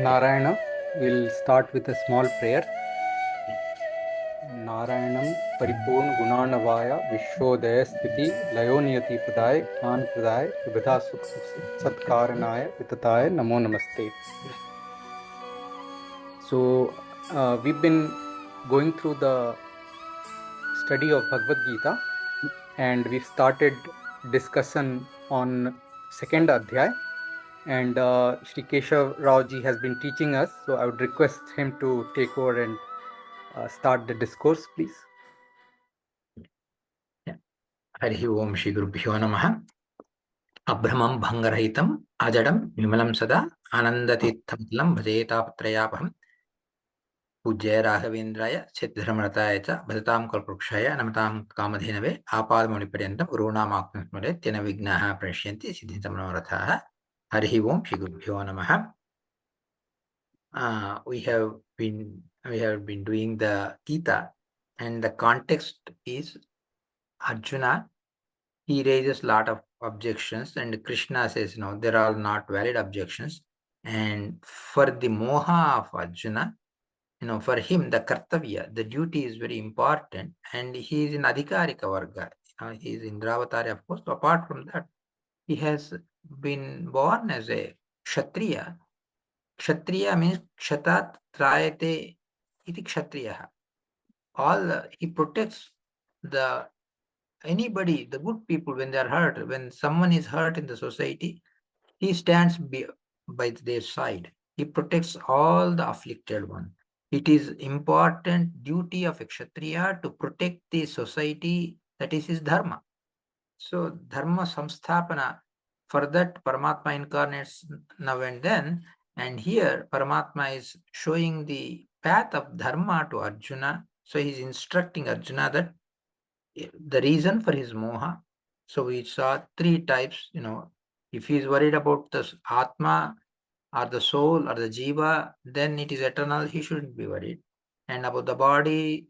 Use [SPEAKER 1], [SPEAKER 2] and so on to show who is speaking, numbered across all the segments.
[SPEAKER 1] Narayana. We'll start with a small prayer. नारायणं परिपूर्ण गुणार्णवाय विश्वोदय स्थिति लयो नियति प्रदाय ज्ञान प्रदाय विबुधा सुख सत्कारणाय वितताय नमो नमस्ते. So we've been going through the study of Bhagavad Gita and we've started discussion on second adhyay, and Shri Keshav Rao ji has been teaching us, so I would request him to take over and start the discourse, please.
[SPEAKER 2] हरिः ओं श्री गुरुभ्यो नमः. अभ्रमं भङ्गरहितम् अजडं विमलं सदा आनन्दतीर्थमतलं भजेतापत्रयापहं पूज्याय राघवेन्द्राय सिद्धधर्मरताय च भजतां कल्पवृक्षाय नमतां कामधेनवे आपादमौलिपर्यन्तं गुरूणामाप्तं स्मरेत् तेन विघ्नाः प्रणश्यन्ति सिद्धिं मनोरथाः. हरिः ओं श्री गुरुभ्यो नमः. We have been doing the Gita, and the context is Arjuna. He raises a lot of objections, and Krishna says, no, they're all not valid objections. And for the moha of Arjuna, for him, the kartavya, the duty is very important, and he is in adhikarika varga. He is Indravatari, of course. Apart from that, he has been born as a kshatriya. Kshatriya means kshatat trayate iti kshatriya. He protects anybody, the good people, when they are hurt, when someone is hurt in the society, he stands by their side. He protects all the afflicted one. It is important duty of a kshatriya to protect the society. That is his dharma. So dharma samsthapana, for that Paramatma incarnates now and then, and here Paramatma is showing the path of dharma to Arjuna. So he is instructing Arjuna that the reason for his moha. So we saw three types, if he is worried about the Atma or the soul or the Jiva, then it is eternal, he shouldn't be worried. And about the body,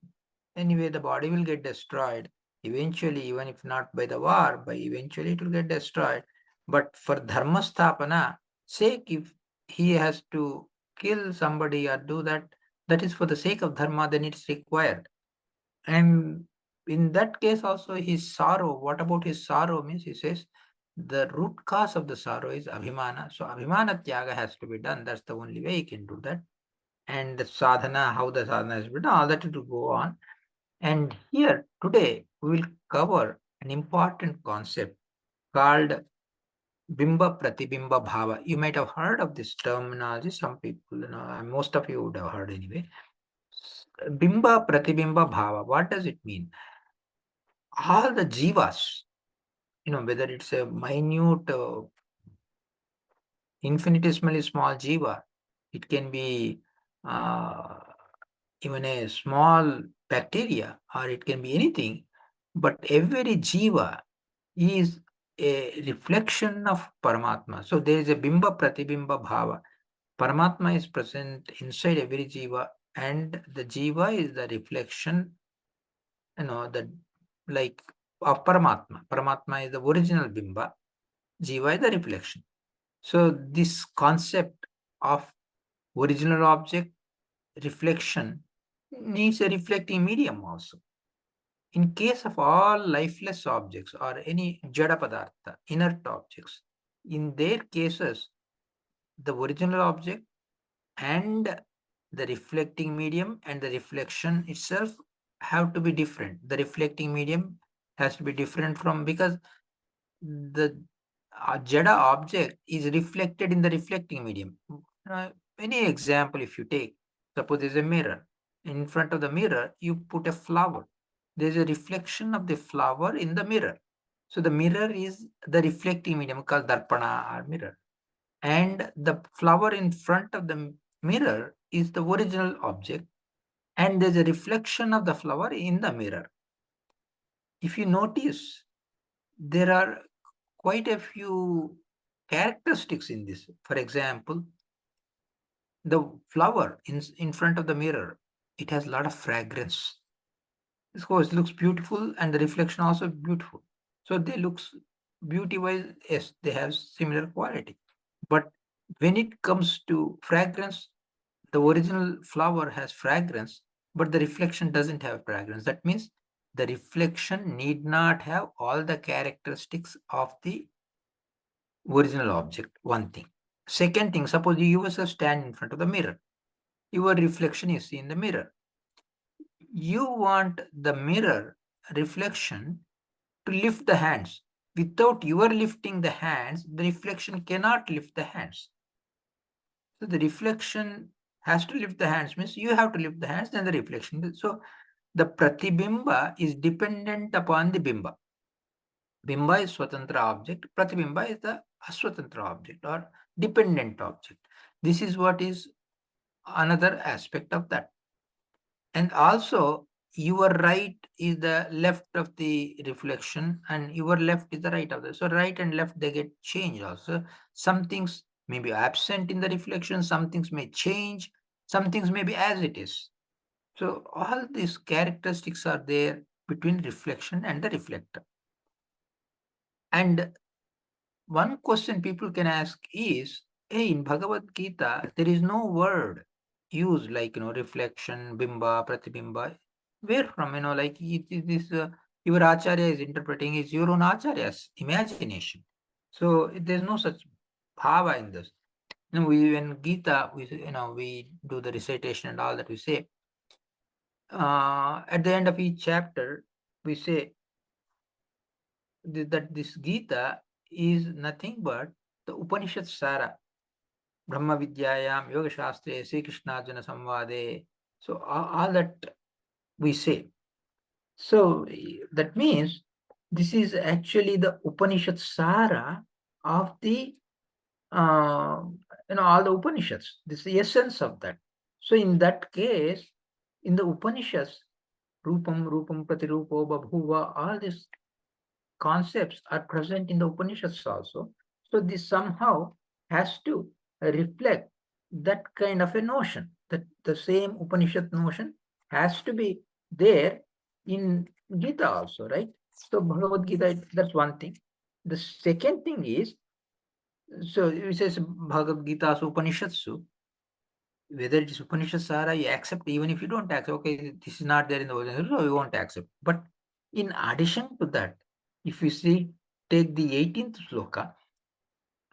[SPEAKER 2] anyway, the body will get destroyed. Eventually, even if not by the war, but eventually it will get destroyed. But for dharma sthapana sake, if he has to kill somebody or do that, that is for the sake of dharma, then it's required. And in that case also his sorrow, what about his sorrow means, he says the root cause of the sorrow is abhimana. So abhimana tyaga has to be done. That's the only way he can do that. And the sadhana, how the sadhana has been done, all that will go on. And here today we will cover an important concept called Bimba Pratibimba Bhava. You might have heard of this terminology. Some people, most of you would have heard anyway. Bimba Pratibimba Bhava. What does it mean? All the jivas, whether it's a minute, infinitesimally small jiva, it can be even a small bacteria, or it can be anything, but every jiva is a reflection of Paramatma. So there is a Bimba Pratibimba Bhava. Paramatma is present inside every jiva, and the jiva is the reflection, of Paramatma. Paramatma is the original Bimba, Jiva is the reflection. So this concept of original object, reflection, needs a reflecting medium also. In case of all lifeless objects or any jada padartha, inert objects, in their cases, the original object and the reflecting medium and the reflection itself have to be different. The reflecting medium has to be different because the jada object is reflected in the reflecting medium. Any example if you take, suppose there's a mirror. In front of the mirror, you put a flower. There's a reflection of the flower in the mirror. So the mirror is the reflecting medium called darpana or mirror. And the flower in front of the mirror is the original object. And there's a reflection of the flower in the mirror. If you notice, there are quite a few characteristics in this. For example, the flower in front of the mirror, it has a lot of fragrance. Of course, it looks beautiful, and the reflection also beautiful. So they looks beauty-wise, yes, they have similar quality. But When it comes to fragrance, the original flower has fragrance, but the reflection doesn't have fragrance. That means the reflection need not have all the characteristics of the original object. One thing. Second thing, suppose you yourself stand in front of the mirror. Your reflection you see in the mirror. You want the mirror reflection to lift the hands. Without your lifting the hands, the reflection cannot lift the hands. So the reflection has to lift the hands, means you have to lift the hands, then the reflection. So the pratibimba is dependent upon the bimba. Bimba is Swatantra object, pratibimba is the Aswatantra object or dependent object. This is what is another aspect of that. And also, your right is the left of the reflection, and your left is the right of the. So right and left they get changed also. Some things may be absent in the reflection, some things may change, some things may be as it is. So all these characteristics are there between reflection and the reflector. And one question people can ask is, hey, in Bhagavad Gita, there is no word used like, reflection, bimba, pratibimba. Where from, like this, your acharya is interpreting is your own acharya's imagination. So there's no such bhava in this. We in Gita, we do the recitation and all that we say. At the end of each chapter, we say that this Gita is nothing but the Upanishad Sara, Brahma Vidyayam, Yoga Shastre, Sri Krishnarjuna Samvade. So all that we say. So that means this is actually the Upanishad Sara of the all the Upanishads. This is the essence of that. So in that case, in the Upanishads, Rupam, Rupam, Pratirupo, Babhuva, all these concepts are present in the Upanishads also. So this somehow has to reflect that kind of a notion, that the same Upanishad notion has to be there in Gita also, right? So Bhagavad Gita, that's one thing. The second thing is, so it says Bhagavad Gita, Upanishads, whether it is Upanishad Sara, you accept, even if you don't accept, okay, this is not there in the original, so you won't accept. But in addition to that, if you see, take the 18th sloka,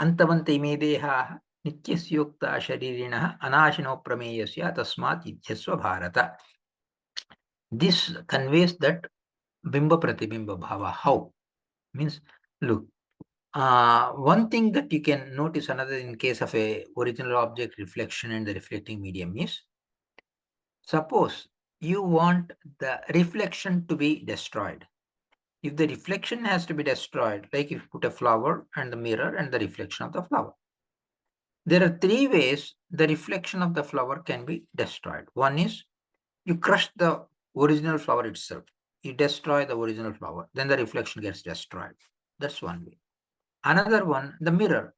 [SPEAKER 2] Antavante ime deha nityasya sharirina anashino prameyasya tasmat idhyasva bharata. This conveys that bimba pratibimba bhava. How? Means, look, one thing that you can notice, another in case of a original object reflection and the reflecting medium is, suppose you want the reflection to be destroyed. If the reflection has to be destroyed, like if you put a flower and the mirror and the reflection of the flower, there are three ways the reflection of the flower can be destroyed. One is you crush the original flower itself. You destroy the original flower, then the reflection gets destroyed. That's one way. Another one, the mirror.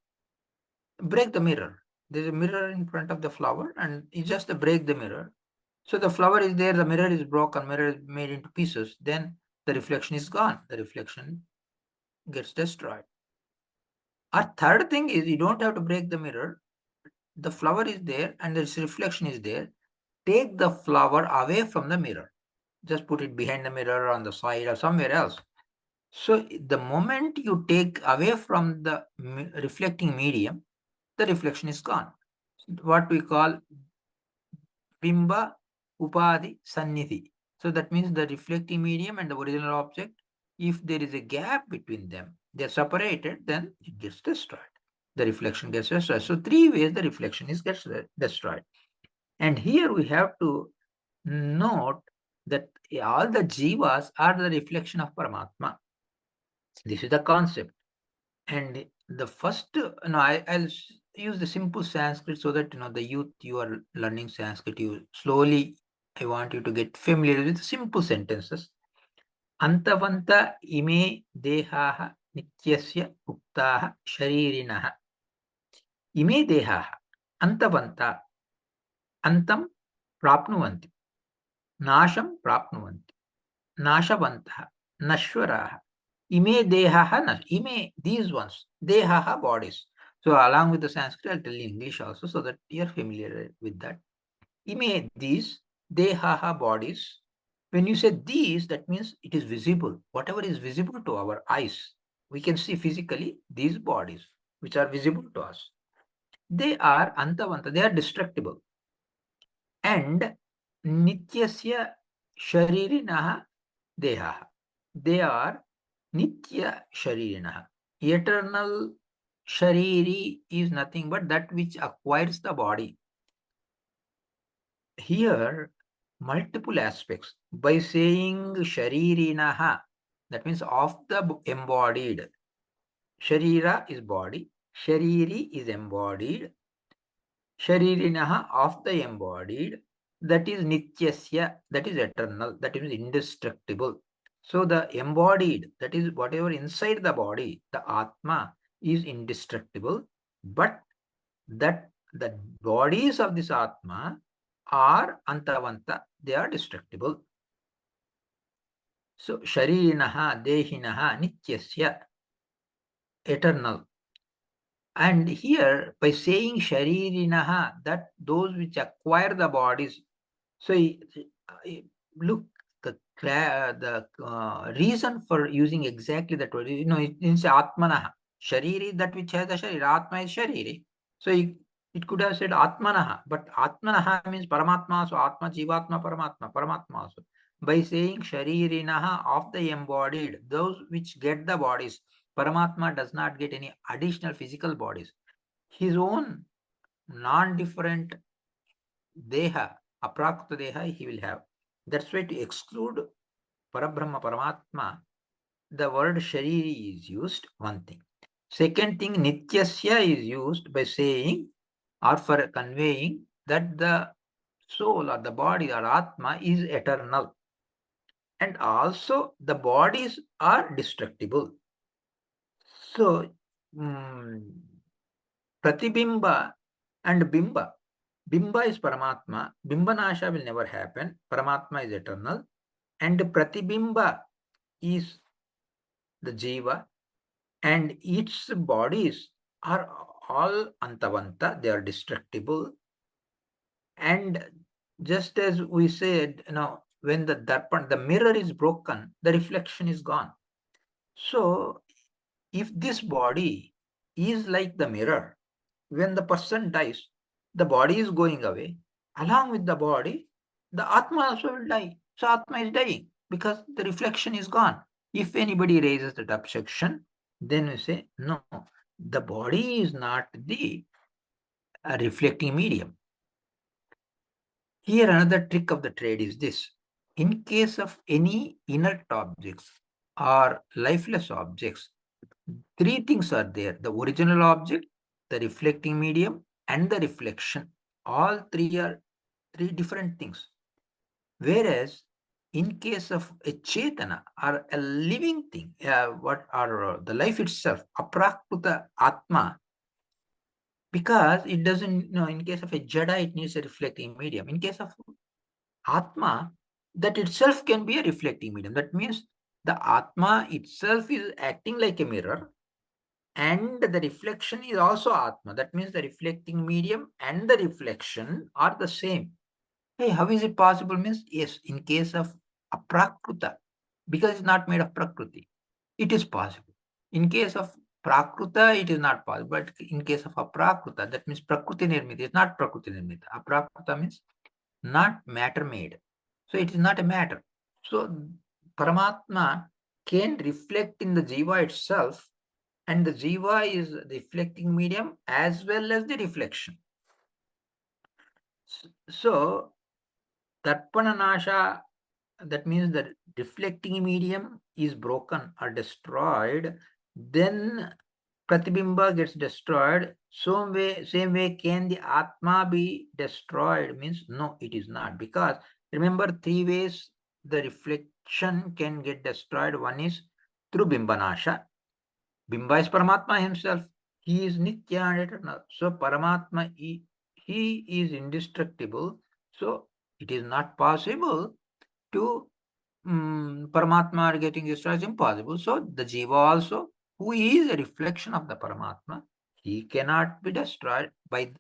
[SPEAKER 2] Break the mirror. There's a mirror in front of the flower, and you just break the mirror. So the flower is there, the mirror is broken, mirror is made into pieces, then the reflection is gone. The reflection gets destroyed. Our third thing is, you don't have to break the mirror. The flower is there and its reflection is there. Take the flower away from the mirror. Just put it behind the mirror, on the side, or somewhere else. So the moment you take away from the reflecting medium, the reflection is gone. What we call bimba upadhi sannidhi. So that means the reflecting medium and the original object, if there is a gap between them, they're separated, then it gets destroyed. The reflection gets destroyed. So three ways the reflection gets destroyed. And here we have to note that all the jivas are the reflection of Paramatma. This is the concept. And the first, I'll use the simple Sanskrit so that, the youth, you are learning Sanskrit, you slowly, I want you to get familiar with simple sentences. Antavanta ime dehaha nityasya uktaha sharirinaha. Ime dehaha antavanta antam prapnuvanti. Nasham prapnuvanti. Nashavantah, Nashwaraha. Ime dehaha, ime, these ones, dehaha, bodies. So along with the Sanskrit, I'll tell you English also so that you're familiar with that. These, dehaha, bodies. When you say these, that means it is visible. Whatever is visible to our eyes, we can see physically these bodies, which are visible to us. They are antavanta, they are destructible. And nityasya sharirinaha dehaha. They are nitya sharirinaha. Eternal shariri is nothing but that which acquires the body. Here, multiple aspects. By saying sharirinaha, that means of the embodied. Sharira is body, shariri is embodied, sharirinaha of the embodied, that is nityasya, that is eternal, that is indestructible. So the embodied, that is whatever inside the body, the Atma is indestructible, but that the bodies of this Atma are antavanta, they are destructible. So sharinaha, dehinaha, nityasya, eternal. And here, by saying sharirinaha, that those which acquire the bodies. So look, the reason for using exactly that word, it means atmanaha. Shariri, that which has a sharir, atma is shariri. So it could have said atmanaha, but atmanaha means paramatma, so atma, jivatma, paramatma, paramatma also. By saying sharirinaha of the embodied, those which get the bodies, Paramatma does not get any additional physical bodies. His own non-different deha, aprakta deha, he will have. That's why to exclude Parabrahma, Paramatma, the word shariri is used, one thing. Second thing, nityasya is used by saying or for conveying that the soul or the body or atma is eternal. And also the bodies are destructible. So, Pratibimba and Bimba. Bimba is Paramatma. Bimbanasha will never happen. Paramatma is eternal. And Pratibimba is the Jiva. And its bodies are all Antavanta. They are destructible. And just as we said, when the darpan, the mirror is broken, the reflection is gone. So, if this body is like the mirror, when the person dies, the body is going away. Along with the body, the Atma also will die. So Atma is dying because the reflection is gone. If anybody raises that objection, then we say, no, the body is not the reflecting medium. Here, another trick of the trade is this. In case of any inert objects or lifeless objects, three things are there: the original object, the reflecting medium, and the reflection. All three are three different things. Whereas in case of a chetana or a living thing, the life itself, aprakruta atma, because it doesn't, in case of a jada, it needs a reflecting medium. In case of atma, that itself can be a reflecting medium. That means the atma itself is acting like a mirror, and the reflection is also atma. That means the reflecting medium and the reflection are the same. Hey, how is it possible? Means, yes, in case of aprakruta, because it's not made of prakriti, it is possible. In case of prakruta, it is not possible. But in case of aprakruta, that means prakriti nirmita, it's not prakriti nirmita. Aprakruta means not matter made. So it is not a matter. So Paramatma can reflect in the Jiva itself, and the Jiva is the reflecting medium as well as the reflection. So Darpana Nasha, that means the reflecting medium is broken or destroyed, then Pratibimba gets destroyed. Same way can the Atma be destroyed? Means no, it is not. Because remember, three ways the reflection can get destroyed. One is through Bimbanasha. Bimba is Paramatma himself. He is Nitya and eternal. So Paramatma, he is indestructible. So it is not possible to Paramatma getting destroyed, is impossible. So the Jiva also, who is a reflection of the Paramatma, He cannot be destroyed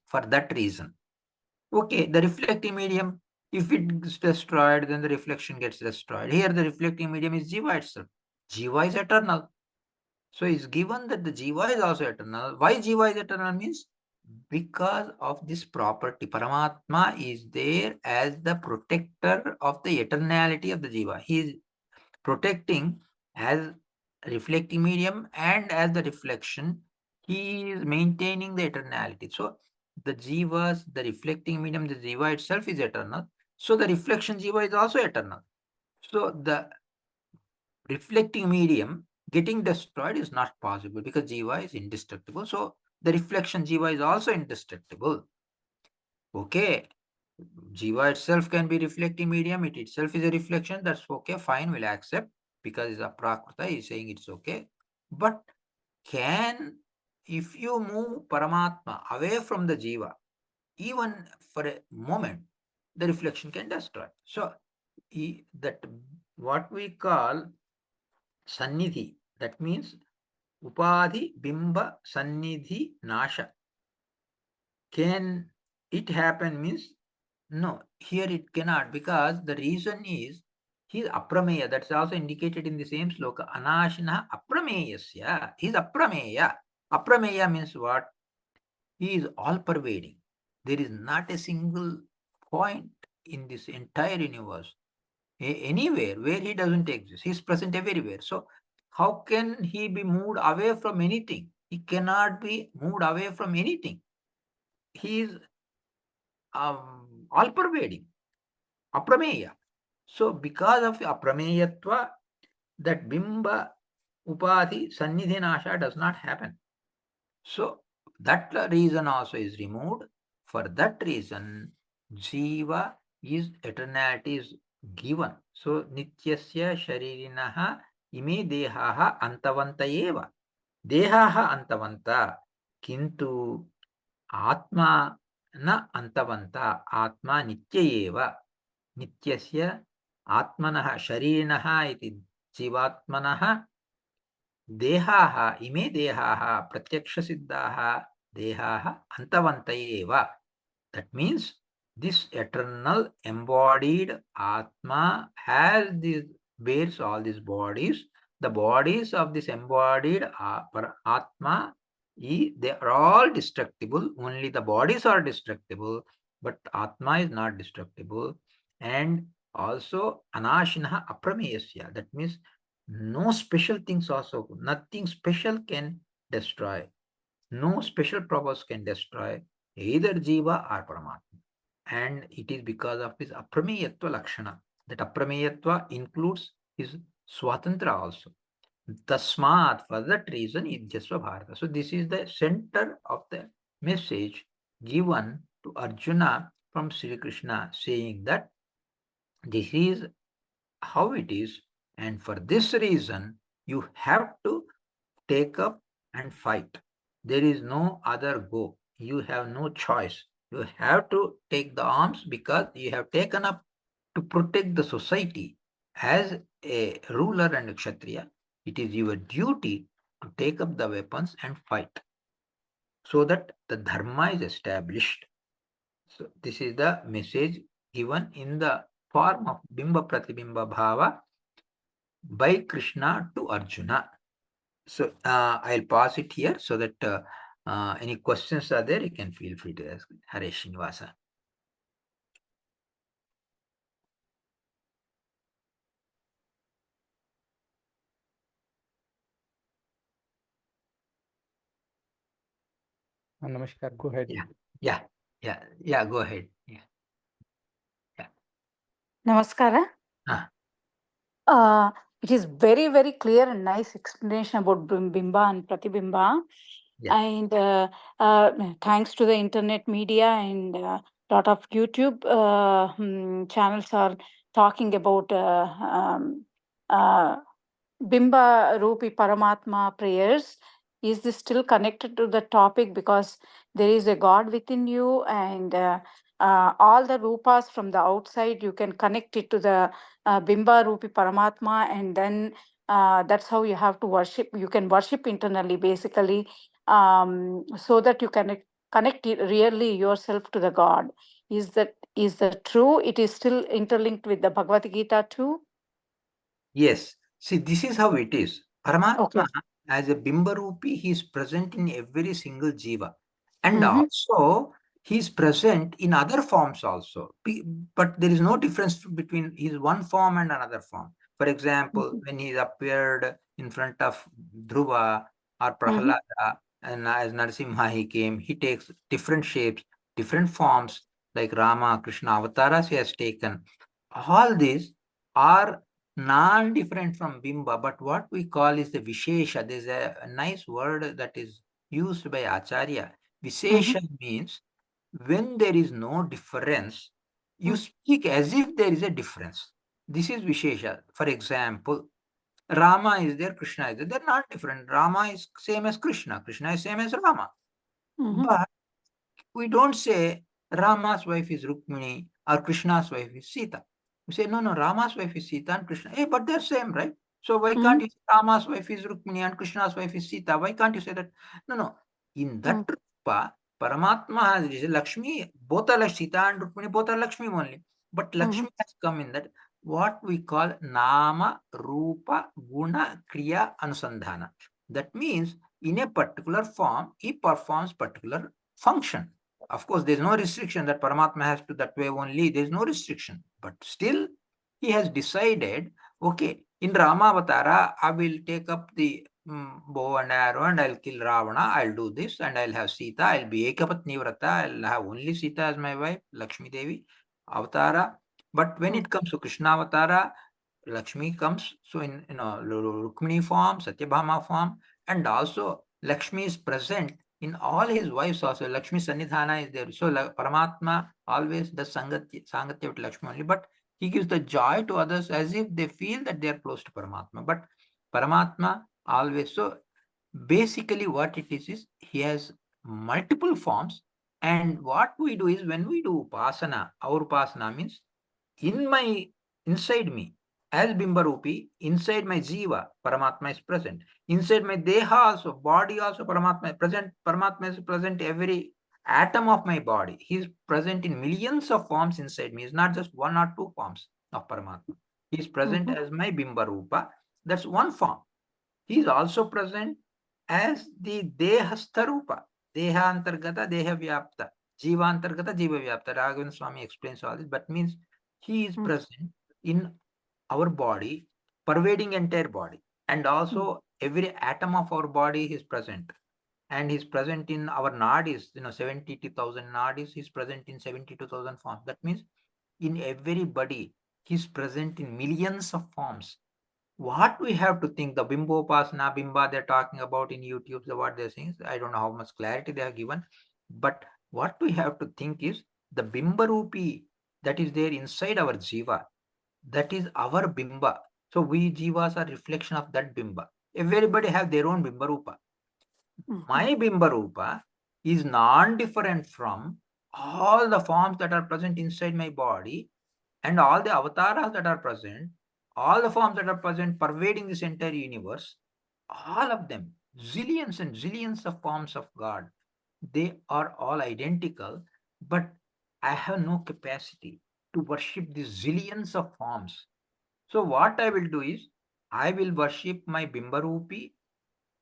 [SPEAKER 2] for that reason. Okay, the reflecting medium, if it gets destroyed, then the reflection gets destroyed. Here, the reflecting medium is Jiva itself. Jiva is eternal. So it's given that the Jiva is also eternal. Why Jiva is eternal means because of this property. Paramatma is there as the protector of the eternality of the Jiva. He is protecting as reflecting medium and as the reflection. He is maintaining the eternality. So the Jivas, the reflecting medium, the Jiva itself is eternal. So the reflection Jiva is also eternal. So the reflecting medium getting destroyed is not possible because Jiva is indestructible. So the reflection Jiva is also indestructible. Okay. Jiva itself can be reflecting medium. It itself is a reflection. That's okay. Fine. We'll accept because it's a Prakrita. He's saying it's okay. But if you move Paramatma away from the Jiva, even for a moment, the reflection can destroy. So that what we call Sannidhi, that means Upadhi Bimba Sannidhi Nasha. Can it happen means no, here it cannot because the reason is he is aprameya. That's also indicated in the same sloka. Anashina aprameyasya. He is aprameya. Aprameya means what? He is all pervading. There is not a single point in this entire universe, anywhere where he doesn't exist. He is present everywhere. So, how can he be moved away from anything? He cannot be moved away from anything. He is all pervading. Aprameya. So, because of aprameyatva, that bimba upadhi sannidhinasha does not happen. So, that reason also is removed. For that reason, Jiva is eternality is given. So, nityasya sharirinaha ime dehaha antavanta eva. Dehaha antavanta. Kintu atma na antavanta. Atma nitya eva. नित्यस्य आत्मनः शरीरिणः इति जीवात्मनः देहाः इमे देहाः प्रत्यक्षसिद्धाः देहाः अन्तवन्त एव. That means this eternal embodied Atma bears all these bodies. The bodies of this embodied Atma, they are all destructible. Only the bodies are destructible, but Atma is not destructible. And also Anashinaha Aprameyasya. That means no special things also, nothing special can destroy. No special powers can destroy either Jiva or Paramatma. And it is because of his Aprameyatva Lakshana. That Aprameyatva includes his Swatantra also. Tasmat, for that reason, is Jasva Bharata. So this is the center of the message given to Arjuna from Sri Krishna, saying that this is how it is, and for this reason, you have to take up and fight. There is no other go. You have no choice. You have to take the arms because you have taken up to protect the society. As a ruler and a kshatriya, it is your duty to take up the weapons and fight so that the dharma is established. So this is the message given in the form of Bimba Pratibimba Bhava by Krishna to Arjuna. So I'll pause it here so that any questions are there, you can feel free to ask. Hare Srinivasa.
[SPEAKER 1] Namaskar. Go ahead.
[SPEAKER 2] Yeah. Go ahead. Yeah.
[SPEAKER 3] Namaskara. It is very, very clear and nice explanation about Bimba and Pratibimba.
[SPEAKER 2] Yeah.
[SPEAKER 3] And thanks to the internet media and lot of YouTube channels are talking about Bimba Rupi Paramatma prayers. Is this still connected to the topic? Because there is a God within you, and all the rupas from the outside, you can connect it to the Bimba Rupi Paramatma, and then That's how you have to worship. You can worship internally, basically, so that you can connect really yourself to the God. Is that true? It is still interlinked with the Bhagavad Gita too.
[SPEAKER 2] Yes. See, this is how it is. Paramatma,
[SPEAKER 3] Okay.
[SPEAKER 2] as a Bimbarupi, he is present in every single Jiva. And
[SPEAKER 3] Mm-hmm.
[SPEAKER 2] also, he is present in other forms also. But there is no difference between his one form and another form. For example, when he appeared in front of Dhruva or
[SPEAKER 3] Mm-hmm.
[SPEAKER 2] Prahalada, and as Narasimha he came, he takes different shapes, different forms, like Rama, Krishna avatars he has taken. All these are non-different from Bimba, but what we call is the Vishesha. There's a nice word that is used by Acharya. Vishesha means when there is no difference, you speak as if there is a difference. This is Vishesha. For example, Rama is there, Krishna is there. They're not different. Rama is same as Krishna. Krishna is same as Rama.
[SPEAKER 3] Mm-hmm.
[SPEAKER 2] But we don't say Rama's wife is Rukmini or Krishna's wife is Sita. We say, no, Rama's wife is Sita and Krishna. Hey, but they're same, right? So why can't you say Rama's wife is Rukmini and Krishna's wife is Sita? Why can't you say that? No. In that Rupa, Paramatma has Lakshmi, both are like Sita and Rukmini, both are Lakshmi only. But Lakshmi has come in that what we call Nama, Rupa, Guna, Kriya, Anusandhana. That means in a particular form, he performs particular function. Of course, there's no restriction that Paramatma has to that way only. There's no restriction. But still, he has decided, okay, in Rama Avatara, I will take up the bow and arrow and I'll kill Ravana. I'll do this and I'll have Sita. I'll be Ekapatni Vrata. I'll have only Sita as my wife, Lakshmi Devi, Avatara. But when it comes to Krishna Avatara, Lakshmi comes, so in Rukmini form, Satyabhama form, and also Lakshmi is present in all his wives also. Lakshmi Sannidhana is there. So Paramatma always does Sangatya with Lakshmi only, but he gives the joy to others as if they feel that they are close to Paramatma. But Paramatma always, so basically what it is he has multiple forms. And what we do is when we do Upasana, our Upasana means in my inside me, as Bimbarupi, inside my Jiva, Paramatma is present. Inside my Deha also, body also, Paramatma is present. Paramatma is present every atom of my body. He is present in millions of forms inside me. It's not just one or two forms of Paramatma. He is present as my Bimbarupa. That's one form. He is also present as the Dehastarupa. Deha Antargata, Deha Vyapta. Jiva Antargata, Jiva Vyapta. Raghavan Swami explains all this, but means he is present in our body, pervading entire body. And also every atom of our body is present. And he's present in our nadis, 72,000 nadis, he's present in 72,000 forms. That means in everybody, he's present in millions of forms. What we have to think, the Bimbopasana, Bimba they're talking about in YouTube, what they're saying, I don't know how much clarity they have given, but what we have to think is the Bimbarupi that is there inside our Jiva, that is our Bimba. So we Jivas are reflection of that Bimba. Everybody have their own Bimbarupa. My Bimbarupa is non-different from all the forms that are present inside my body and all the avatars that are present, all the forms that are present pervading this entire universe, all of them, zillions and zillions of forms of God, they are all identical, but I have no capacity to worship these zillions of forms. So what I will do is, I will worship my Bimbarupi,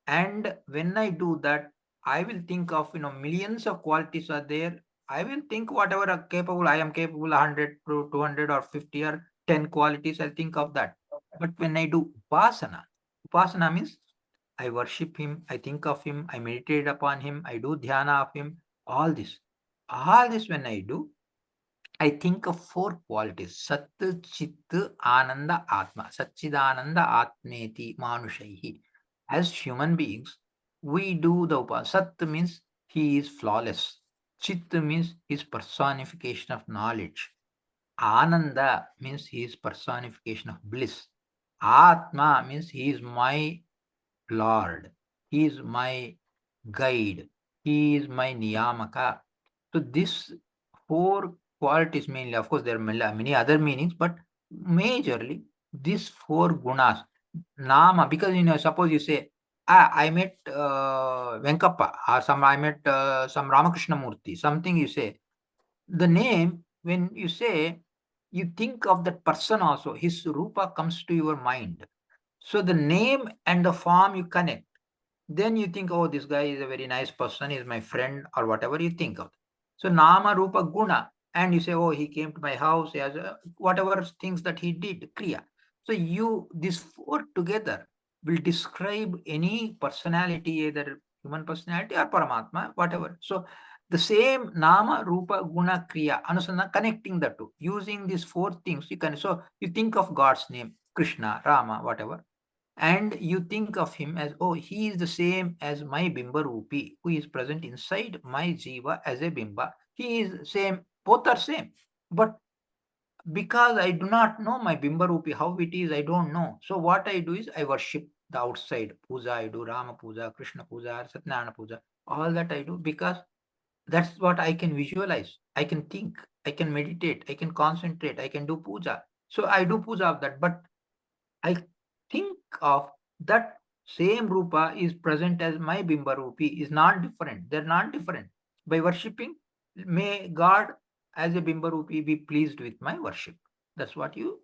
[SPEAKER 2] and when I do that, I will think of millions of qualities are there. I will think whatever are capable, I am capable 100 to 200 or 50 or 10 qualities, I'll think of that. But when I do upasana means I worship him, I think of him, I meditate upon him, I do dhyana of him, all this. All this when I do, I think of four qualities. Sat, Chit, Ananda, Atma. Satchidananda Atmeti Manushaihi. As human beings, we do the Upasana. Sat means he is flawless. Chit means his personification of knowledge. Ananda means he is personification of bliss. Atma means he is my Lord. He is my guide. He is my Niyamaka. So this four qualities mainly, of course, there are many other meanings, but majorly these four gunas. Nama, because suppose you say, I met Venkappa, or I met some Ramakrishna Murthy, something you say. The name, when you say, you think of that person also, his rupa comes to your mind. So the name and the form you connect. Then you think, oh, this guy is a very nice person, is my friend, or whatever you think of. So Nama, Rupa, Guna, and you say, oh, he came to my house, he has whatever things that he did, Kriya. So these four together will describe any personality, either human personality or Paramatma, whatever. So the same Nama, Rupa, Guna, Kriya, Anusana, connecting the two, using these four things, you can. So you think of God's name, Krishna, Rama, whatever, and you think of him as, oh, he is the same as my Bimba Rupi, who is present inside my Jiva as a Bimba. He is same, both are same. But because I do not know my Bimba Rupi, how it is, I don't know. So what I do is I worship the outside. Puja, I do Rama Puja, Krishna Puja, Satyanarayana Puja. All that I do because that's what I can visualize. I can think, I can meditate, I can concentrate, I can do puja. So I do puja of that. But I think of that same Rupa is present as my Bimba Rupi is not different. They're not different. By worshipping, may God as a Bimba Rupi be pleased with my worship. That's what you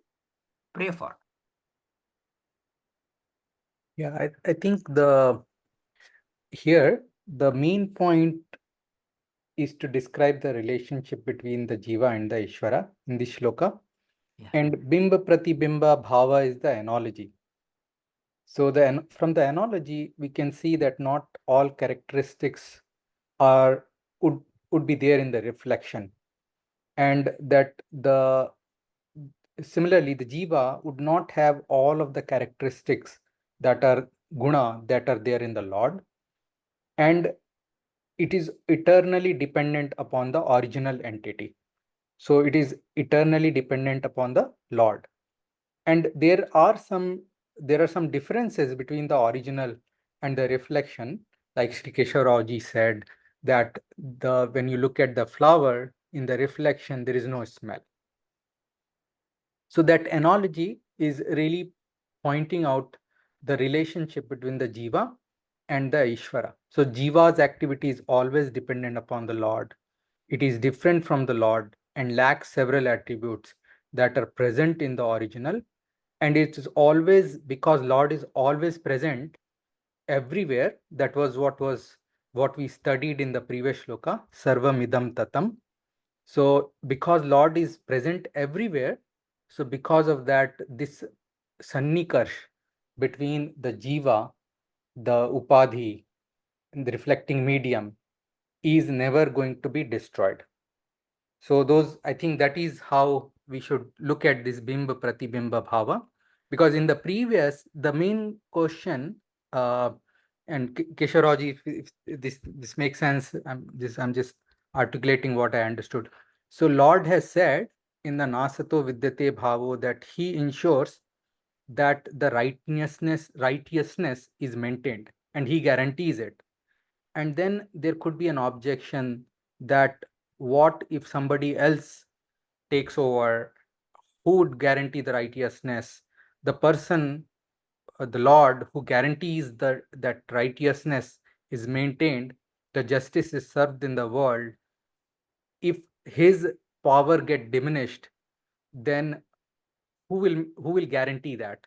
[SPEAKER 2] pray for.
[SPEAKER 1] Yeah, I think the main point is to describe the relationship between the Jiva and the Ishvara in this shloka.
[SPEAKER 2] Yeah.
[SPEAKER 1] And Bimba Pratibimba Bhava is the analogy. So from the analogy, we can see that not all characteristics are would be there in the reflection, and that similarly the Jiva would not have all of the characteristics that are guna that are there in the Lord, and it is eternally dependent upon the original entity. So it is eternally dependent upon the Lord. And there are some differences between the original and the reflection. Like Sri Keshavarji said that when you look at the flower in the reflection, there is no smell. So that analogy is really pointing out the relationship between the Jiva and the Ishvara. So Jiva's activity is always dependent upon the Lord. It is different from the Lord and lacks several attributes that are present in the original. And it is always, because Lord is always present everywhere. That was what we studied in the previous shloka, Sarvam Idam Tatam. So because Lord is present everywhere, so because of that, this sannikarsh between the Jiva, the Upadhi, and the reflecting medium is never going to be destroyed. So I think that is how we should look at this Bimba Pratibimba Bhava, because in the previous, the main question, and Keshavarji, if this makes sense, I'm just articulating what I understood. So Lord has said in the Nasato Vidyate Bhavo that he ensures that the righteousness is maintained, and he guarantees it. And then there could be an objection that what if somebody else takes over? Who would guarantee the righteousness? The person, the Lord, who guarantees that righteousness is maintained, the justice is served in the world. If his power get diminished, then who will guarantee that?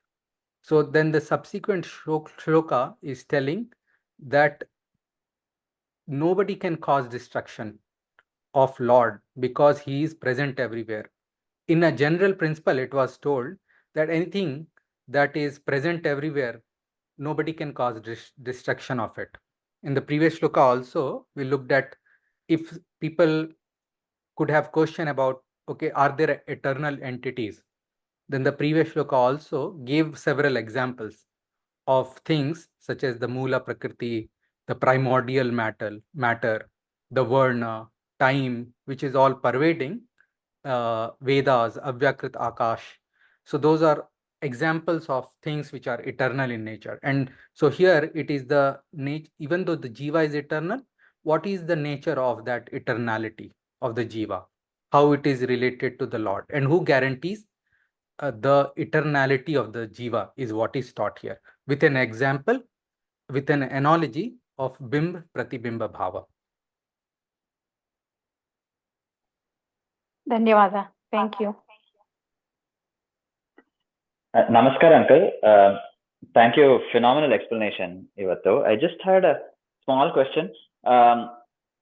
[SPEAKER 1] So then the subsequent shloka is telling that nobody can cause destruction of Lord because he is present everywhere. In a general principle, it was told that anything that is present everywhere, nobody can cause destruction of it. In the previous shloka also, we looked at if people could have question about, okay, are there eternal entities? Then the previous shloka also gave several examples of things such as the Mula Prakriti, the primordial matter, the Varna, time, which is all pervading, Vedas, Avyakrit Akash. So those are examples of things which are eternal in nature. And so here it is the nature, even though the Jiva is eternal, what is the nature of that eternality of the Jiva? How it is related to the Lord, and who guarantees the eternality of the Jiva is what is taught here, with an example, with an analogy of Bimb Pratibimba Bhava.
[SPEAKER 3] Dhanyavada. Thank you.
[SPEAKER 4] Namaskar, uncle. Thank you. Phenomenal explanation, Ivattu. I just had a small question.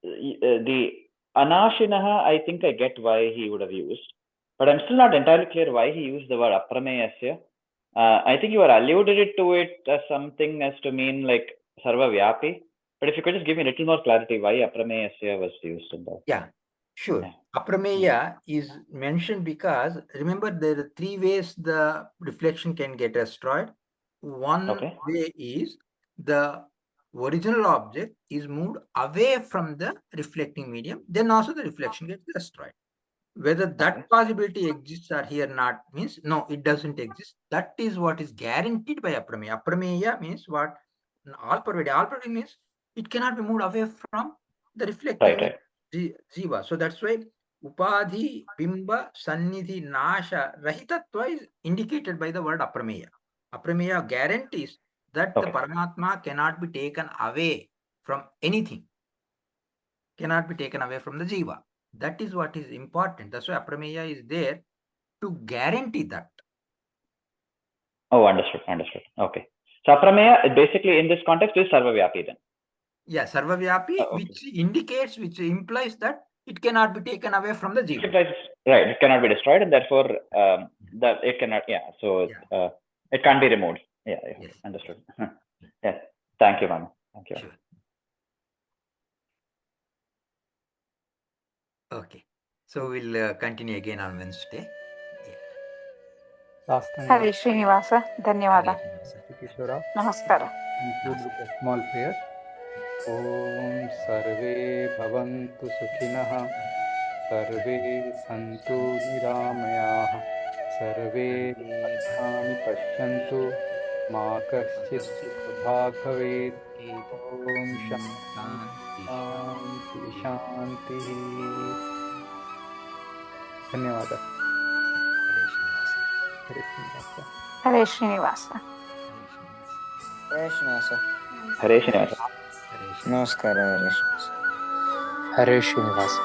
[SPEAKER 4] The Anashinaha, I think I get why he would have used, but I'm still not entirely clear why he used the word Aprameyasya. I think you alluded to it as something as to mean like Sarva Vyapi. But if you could just give me a little more clarity why Aprameyasya was used in that.
[SPEAKER 2] Yeah, sure.
[SPEAKER 4] Yeah.
[SPEAKER 2] Aprameya is mentioned because remember there are three ways the reflection can get destroyed. One way is the original object is moved away from the reflecting medium, then also the reflection gets destroyed. Whether that possibility exists or here not means no, it doesn't exist. That is what is guaranteed by Aprameya. Aprameya means what? All pervading. All pervading means it cannot be moved away from the reflecting Jiva. So that's why Upadhi, Bimba, Sannidhi, Nasha, Rahitatva is indicated by the word Aprameya. Aprameya guarantees that the Paramatma cannot be taken away from anything, cannot be taken away from the Jiva. That is what is important. That's why Aprameya is there to guarantee that.
[SPEAKER 4] Oh, understood. Okay. So Aprameya basically in this context is Sarvavyapi then.
[SPEAKER 2] Yeah, Sarvavyapi, which implies that it cannot be taken away from the Jiva.
[SPEAKER 4] Right, it cannot be destroyed, and therefore that it cannot. Yeah, so it can't be removed. Yeah. Yes. Understood. Yes. Thank you, Manu. Thank you.
[SPEAKER 2] Sure. Okay. So we'll continue again on Wednesday.
[SPEAKER 1] Last time.
[SPEAKER 3] Hare Srinivasa. Dhanyavada. Namaskara.
[SPEAKER 1] Conclude with a small prayer. Om Sarve Bhavantu Sukhinah, Sarve Santu Niramayah, Sarve Bhadrani Pashyantu, Ma Kaschit Dukhabhag Bhavet. Om Shanti Shanti. Dhanyawada.
[SPEAKER 3] Hare Srinivasa.
[SPEAKER 5] Hare Srinivasa.
[SPEAKER 4] Hare Srinivasa.
[SPEAKER 5] Namaskara.
[SPEAKER 1] Hare Srinivasa.